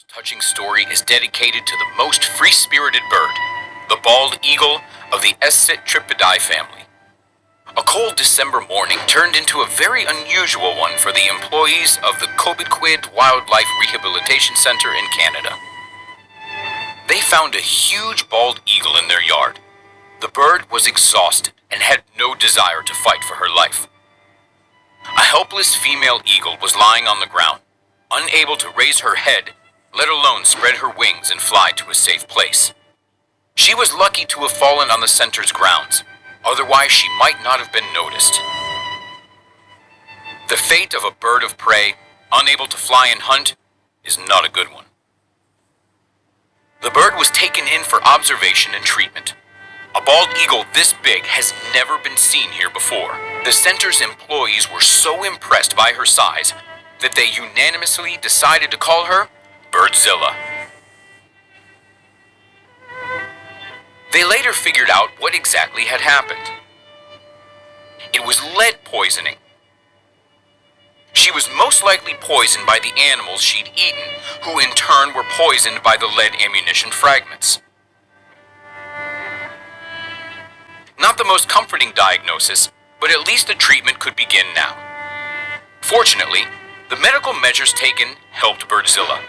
touching story is dedicated to the most free-spirited bird, the bald eagle of the Escitripidae family. A cold December morning turned into a very unusual one for the employees of the Cobequid Wildlife Rehabilitation Center in Canada. They found a huge bald eagle in their yard. The bird was exhausted and had no desire to fight for her life. A helpless female eagle was lying on the ground, unable to raise her head, let alone spread her wings and fly to a safe place. She was lucky to have fallen on the center's grounds, otherwise she might not have been noticed. The fate of a bird of prey, unable to fly and hunt, is not a good one. The bird was taken in for observation and treatment. A bald eagle this big has never been seen here before. The center's employees were so impressed by her size that they unanimously decided to call her Birdzilla. They later figured out what exactly had happened. It was lead poisoning. She was most likely poisoned by the animals she'd eaten, who in turn were poisoned by the lead ammunition fragments. Not the most comforting diagnosis, but at least the treatment could begin now. Fortunately, the medical measures taken helped Birdzilla.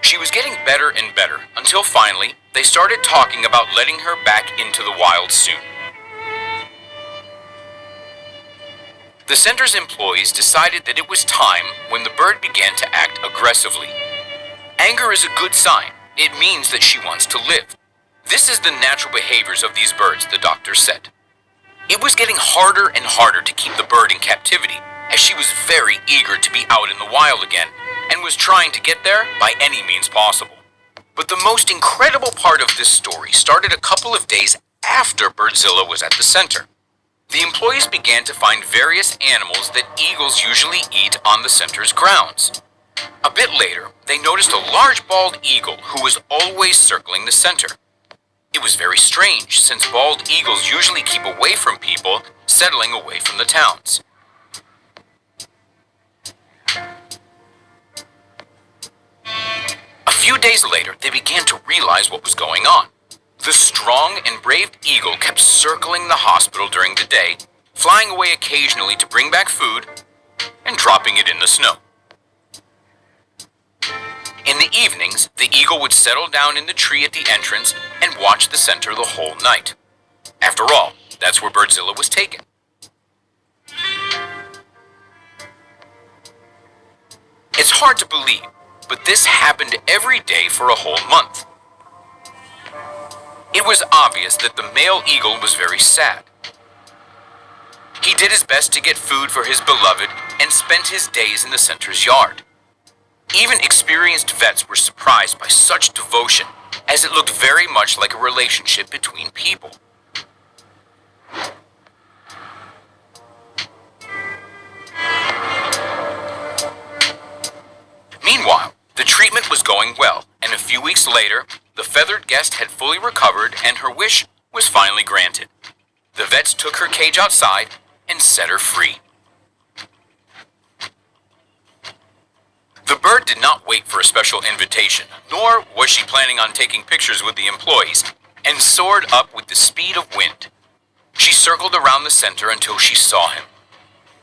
She was getting better and better until finally they started talking about letting her back into the wild soon. The center's employees decided that it was time when the bird began to act aggressively. Anger is a good sign. It means that she wants to live. This is the natural behaviors of these birds, the doctor said. It was getting harder and harder to keep the bird in captivity, as she was very eager to be out in the wild again, and was trying to get there by any means possible. But the most incredible part of this story started a couple of days after Birdzilla was at the center. The employees began to find various animals that eagles usually eat on the center's grounds. A bit later, they noticed a large bald eagle who was always circling the center. It was very strange, since bald eagles usually keep away from people, settling away from the towns. A few days later, they began to realize what was going on. The strong and brave eagle kept circling the hospital during the day, flying away occasionally to bring back food, and dropping it in the snow. In the evenings, the eagle would settle down in the tree at the entrance and watch the center the whole night. After all, that's where Birdzilla was taken. It's hard to believe, but this happened every day for a whole month. It was obvious that the male eagle was very sad. He did his best to get food for his beloved and spent his days in the center's yard. Even experienced vets were surprised by such devotion, as it looked very much like a relationship between people. Meanwhile, the treatment was going well, and a few weeks later, the feathered guest had fully recovered and her wish was finally granted. The vets took her cage outside and set her free. The bird did not wait for a special invitation, nor was she planning on taking pictures with the employees, and soared up with the speed of wind. She circled around the center until she saw him.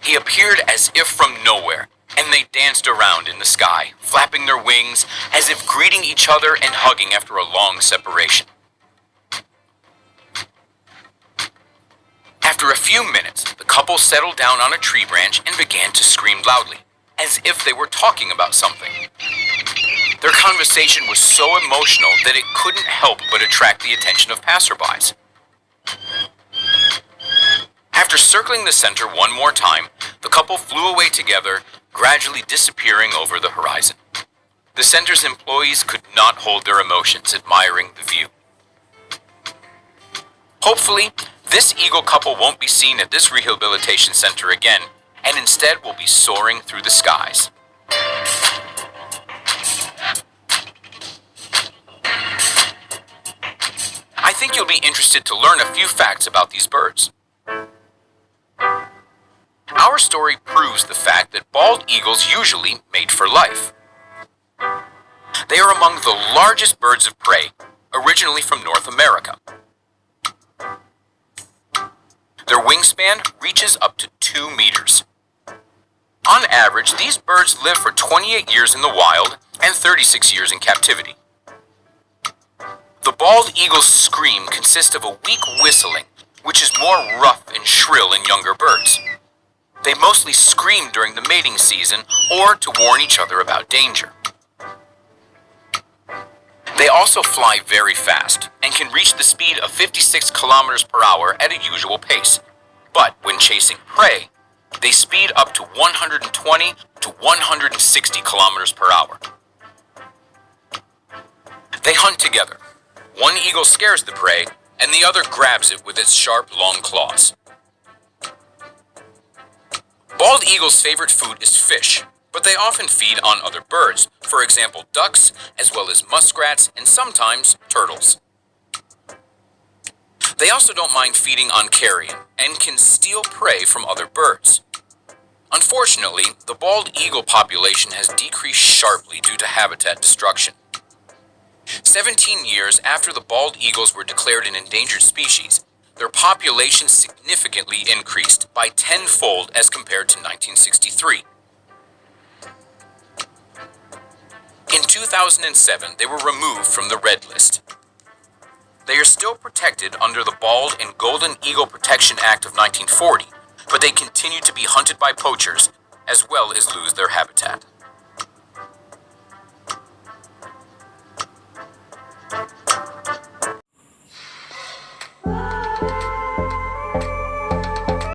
He appeared as if from nowhere, and they danced around in the sky, flapping their wings as if greeting each other and hugging after a long separation. After a few minutes, the couple settled down on a tree branch and began to scream loudly, as if they were talking about something. Their conversation was so emotional that it couldn't help but attract the attention of passerbys. After circling the center one more time, the couple flew away together, gradually disappearing over the horizon. The center's employees could not hold their emotions admiring the view. Hopefully, this eagle couple won't be seen at this rehabilitation center again, and instead will be soaring through the skies. I think you'll be interested to learn a few facts about these birds. Our story proves the fact that bald eagles usually mate for life. They are among the largest birds of prey, originally from North America. Their wingspan reaches up to 2 meters. On average, these birds live for 28 years in the wild and 36 years in captivity. The bald eagle's scream consists of a weak whistling, which is more rough and shrill in younger birds. They mostly scream during the mating season or to warn each other about danger. They also fly very fast and can reach the speed of 56 kilometers per hour at a usual pace. But when chasing prey, they speed up to 120 to 160 kilometers per hour. They hunt together. One eagle scares the prey, and the other grabs it with its sharp, long claws. Bald eagles' favorite food is fish, but they often feed on other birds, for example ducks, as well as muskrats and sometimes turtles. They also don't mind feeding on carrion and can steal prey from other birds. Unfortunately, the bald eagle population has decreased sharply due to habitat destruction. 17 years after the bald eagles were declared an endangered species, their population significantly increased by tenfold as compared to 1963. In 2007, they were removed from the Red List. They are still protected under the Bald and Golden Eagle Protection Act of 1940, but they continue to be hunted by poachers as well as lose their habitat.